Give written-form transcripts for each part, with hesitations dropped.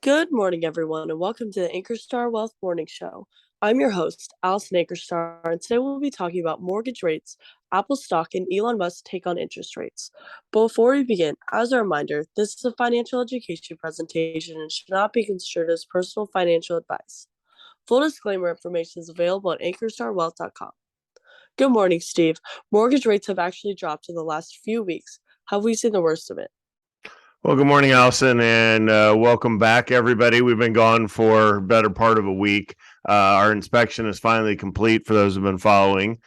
Good morning, everyone, and welcome to the Ankerstar Wealth Morning Show. I'm your host, Allison Ankerstar, and today we'll be talking about mortgage rates, Apple stock, and Elon Musk's take on interest rates. But before we begin, as a reminder, this is a financial education presentation and should not be considered as personal financial advice. Full disclaimer information is available at ankerstarwealth.com. Good morning, Steve. Mortgage rates have actually dropped in the last few weeks. Have we seen the worst of it? Well, good morning, Allison, and welcome back, everybody. We've been gone for better part of a week. Our inspection is finally complete for those who've been following.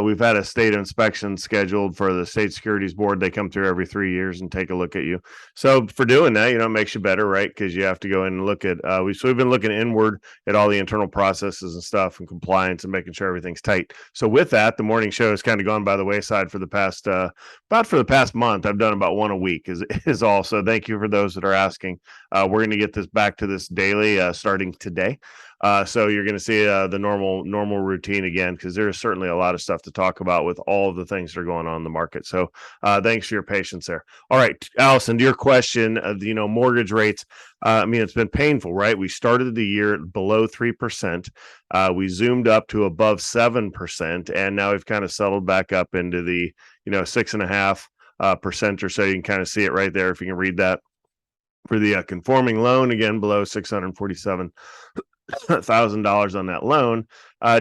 We've had a state inspection scheduled for the State Securities Board. They come through every 3 years and take a look at you. So for doing that, it makes you better, right? Because you have to go in and look at, we've been looking inward at all the internal processes and stuff and compliance and making sure everything's tight. So with that, the morning show has kind of gone by the wayside for the past, month. I've done about one a week is all. So thank you for those that are asking. We're going to get this back to this daily starting today. So you're going to see the normal routine again, because there is certainly a lot of stuff to talk about with all of the things that are going on in the market. So thanks for your patience there. All right, Allison, to your question of mortgage rates. It's been painful, right? We started the year below 3%. We zoomed up to above 7%, and now we've kind of settled back up into the 6.5% or so. You can kind of see it right there if you can read that. For the conforming loan, again below $647,000 on that loan,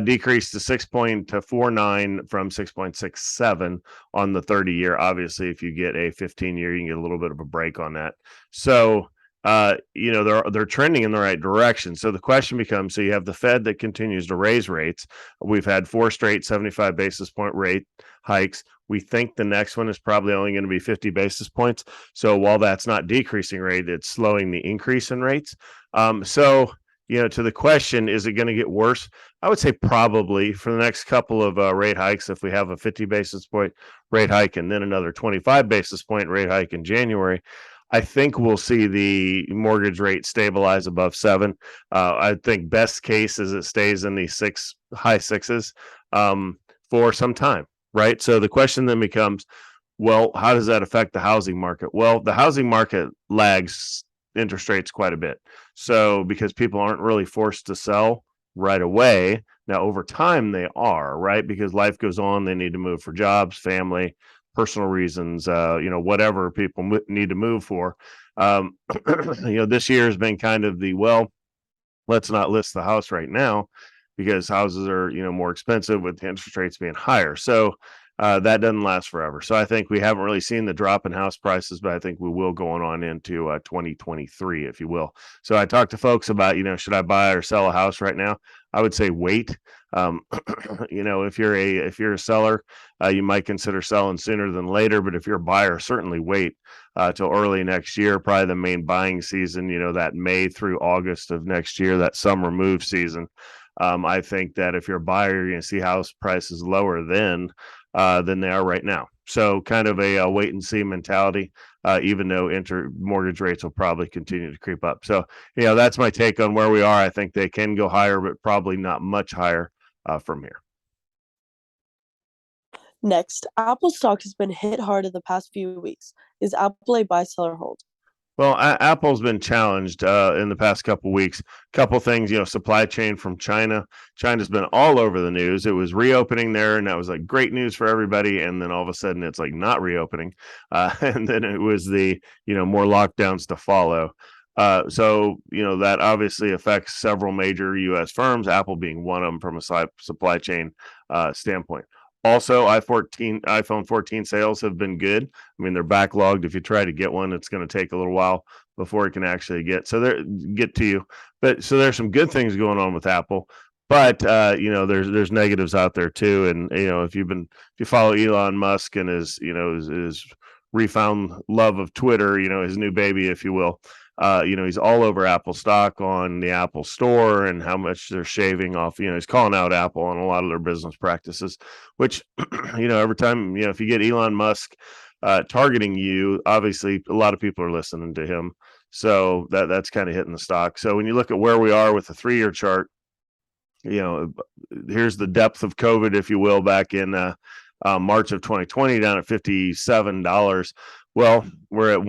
decreased to 6.49 from 6.67 on the 30-year. Obviously, if you get a 15-year, you can get a little bit of a break on that. So they're trending in the right direction. So the question becomes, so you have the Fed that continues to raise rates. We've had 4 straight 75 basis point rate hikes. We think the next one is probably only going to be 50 basis points. So while that's not decreasing rate, it's slowing the increase in rates. To the question, is it going to get worse? I would say probably for the next couple of rate hikes. If we have a 50 basis point rate hike and then another 25 basis point rate hike in January, I think we'll see the mortgage rate stabilize above 7. I think best case is it stays in the high sixes for some time, right? So the question then becomes, well, how does that affect the housing market? Well, the housing market lags interest rates quite a bit. So because people aren't really forced to sell right away. Now, over time, they are, right? Because life goes on. They need to move for jobs, family, personal reasons, whatever people need to move for. This year has been kind of let's not list the house right now because houses are, more expensive with the interest rates being higher. So that doesn't last forever. So I think we haven't really seen the drop in house prices, but I think we will going on into 2023, if you will. So I talked to folks about, should I buy or sell a house right now? I would say wait. If you're a seller, you might consider selling sooner than later. But if you're a buyer, certainly wait till early next year, probably the main buying season. That May through August of next year, that summer move season. I think that if you're a buyer, you're going to see house prices lower than they are right now. So kind of a wait and see mentality, even though mortgage rates will probably continue to creep up. So, that's my take on where we are. I think they can go higher, but probably not much higher from here. Next, Apple stock has been hit hard in the past few weeks. Is Apple a buy, sell, or hold? Well, Apple's been challenged in the past couple of weeks. Couple things, supply chain from China. China's been all over the news. It was reopening there, and that was like great news for everybody. And then all of a sudden, it's like not reopening, and then it was the more lockdowns to follow. So that obviously affects several major U.S. firms, Apple being one of them from a supply chain standpoint. Also, iPhone 14 sales have been good. They're backlogged. If you try to get one, it's going to take a little while before it can actually get to you. But so there's some good things going on with Apple, but there's negatives out there too. And if you follow Elon Musk and his refound love of Twitter, his new baby, if you will. He's all over Apple stock on the Apple store and how much they're shaving off. He's calling out Apple on a lot of their business practices, which, every time, if you get Elon Musk targeting you, obviously a lot of people are listening to him. So that's kind of hitting the stock. So when you look at where we are with the 3-year chart, here's the depth of COVID, if you will, back in March of 2020 down at $57. Well, we're at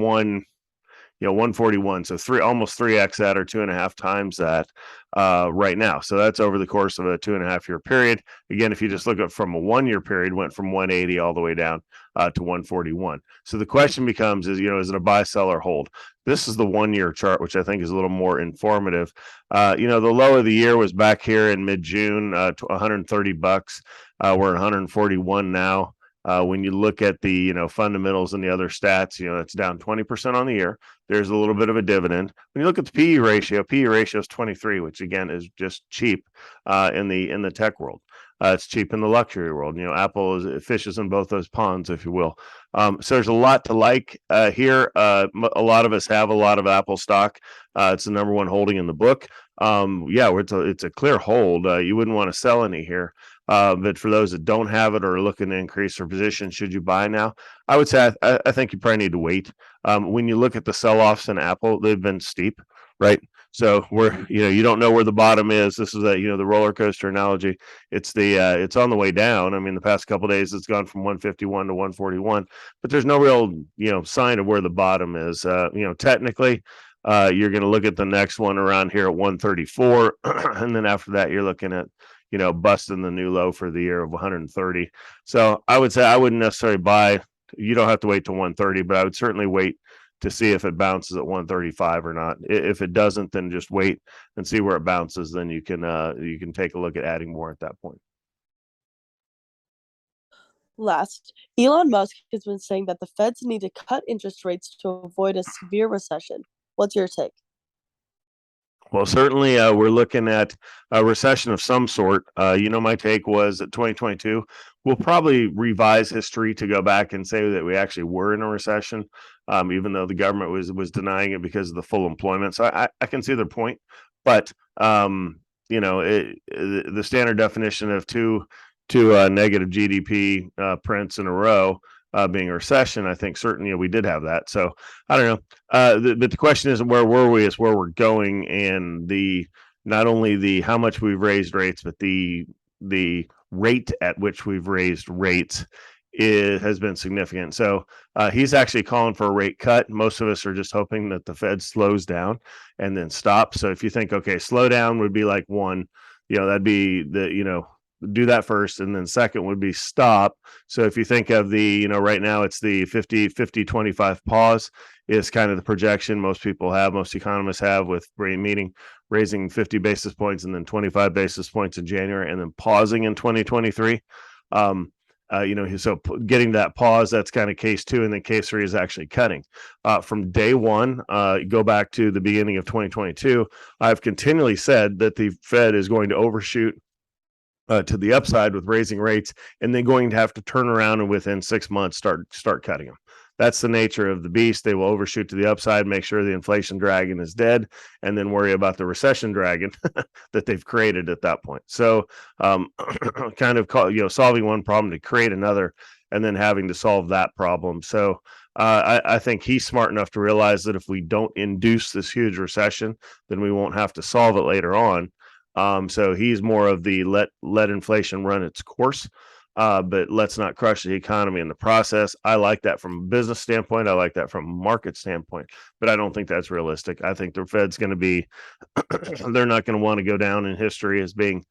141. So almost 3x that, or 2.5 times that right now. So that's over the course of a 2.5 year period. Again, if you just look at from a 1 year period, went from 180 all the way down to 141. So the question becomes is it a buy, sell, or hold? This is the 1 year chart, which I think is a little more informative. The low of the year was back here in mid-June, $130. We're at 141 now. When you look at the fundamentals and the other stats, it's down 20% on the year. There's a little bit of a dividend. When you look at the PE ratio is 23, which again is just cheap in the tech world. It's cheap in the luxury world. Apple fishes in both those ponds, if you will. So there's a lot to like here. A lot of us have a lot of Apple stock. It's the number one holding in the book. It's a clear hold. You wouldn't want to sell any here. But for those that don't have it or are looking to increase their position, should you buy now? I would say I think you probably need to wait. When you look at the sell-offs in Apple, they've been steep, right? So you don't know where the bottom is. This is the roller coaster analogy. It's on the way down. I mean, the past couple of days it's gone from 151 to 141, but there's no real sign of where the bottom is. Technically, you're going to look at the next one around here at 134, and then after that you're looking at busting the new low for the year of 130. So I would say I wouldn't necessarily buy. You don't have to wait till 130, but I would certainly wait to see if it bounces at 135 or not. If it doesn't, then just wait and see where it bounces. Then you can take a look at adding more at that point. Last, Elon Musk has been saying that the Feds need to cut interest rates to avoid a severe recession. What's your take? Well, certainly we're looking at a recession of some sort. My take was that 2022, we'll probably revise history to go back and say that we actually were in a recession, even though the government was denying it because of the full employment. So I can see their point. But, the standard definition of two negative GDP prints in a row being a recession, I think certainly we did have that. So I don't know. But the question isn't where were we, it's where we're going, and not only the how much we've raised rates, but the rate at which we've raised rates has been significant. So he's actually calling for a rate cut. Most of us are just hoping that the Fed slows down and then stops. So if you think, okay, slow down would be like one, that'd be do that first, and then second would be stop. So if you think of right now it's the 50-25 pause is kind of the projection most economists have, with raising 50 basis points and then 25 basis points in January and then pausing in 2023. So getting that pause, that's kind of case 2, and then case 3 is actually cutting. From day one, go back to the beginning of 2022, I've continually said that the Fed is going to overshoot to the upside with raising rates, and then going to have to turn around and within 6 months start cutting them. That's the nature of the beast. They will overshoot to the upside, make sure the inflation dragon is dead, and then worry about the recession dragon that they've created at that point. So kind of solving one problem to create another, and then having to solve that problem. So I think he's smart enough to realize that if we don't induce this huge recession, then we won't have to solve it later on. So he's more of the let inflation run its course, but let's not crush the economy in the process. I like that from a business standpoint. I like that from a market standpoint, but I don't think that's realistic. I think the Fed's going to be, they're not going to want to go down in history as being,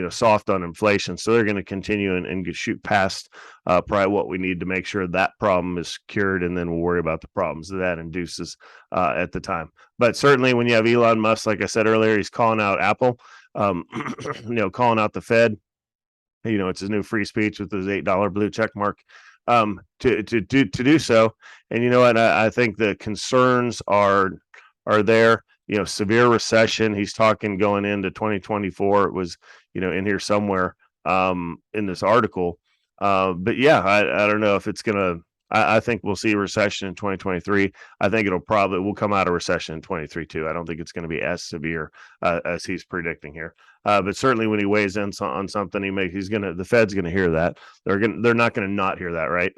soft on inflation. So they're going to continue and shoot past probably what we need to make sure that problem is cured, and then we'll worry about the problems that induces at the time. But certainly when you have Elon Musk, like I said earlier, he's calling out Apple, calling out the Fed. It's his new free speech with his $8 blue check mark to do so. And you know what? I think the concerns are there. Severe recession. He's talking going into 2024. It was, in here somewhere in this article. But yeah, I don't know if it's gonna. I think we'll see a recession in 2023. I think we'll come out of recession in 23 too. I don't think it's going to be as severe as he's predicting here. But certainly when he weighs in on something, the Fed's gonna hear that. They're not gonna not hear that, right?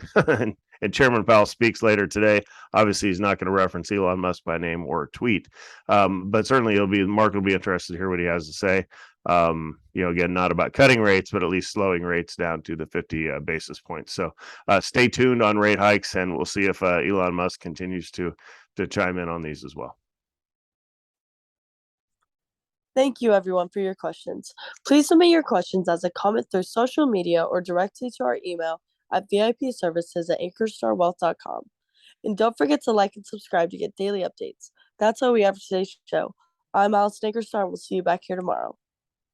And Chairman Powell speaks later today. Obviously, he's not going to reference Elon Musk by name or tweet, but certainly the market will be interested to hear what he has to say. Again, not about cutting rates, but at least slowing rates down to the 50 basis points. So stay tuned on rate hikes, and we'll see if Elon Musk continues to to chime in on these as well. Thank you, everyone, for your questions. Please submit your questions as a comment through social media or directly to our email at vipservices@ankerstarwealth.com. And don't forget to like and subscribe to get daily updates. That's all we have for today's show. I'm Alice Ankerstar, and we'll see you back here tomorrow.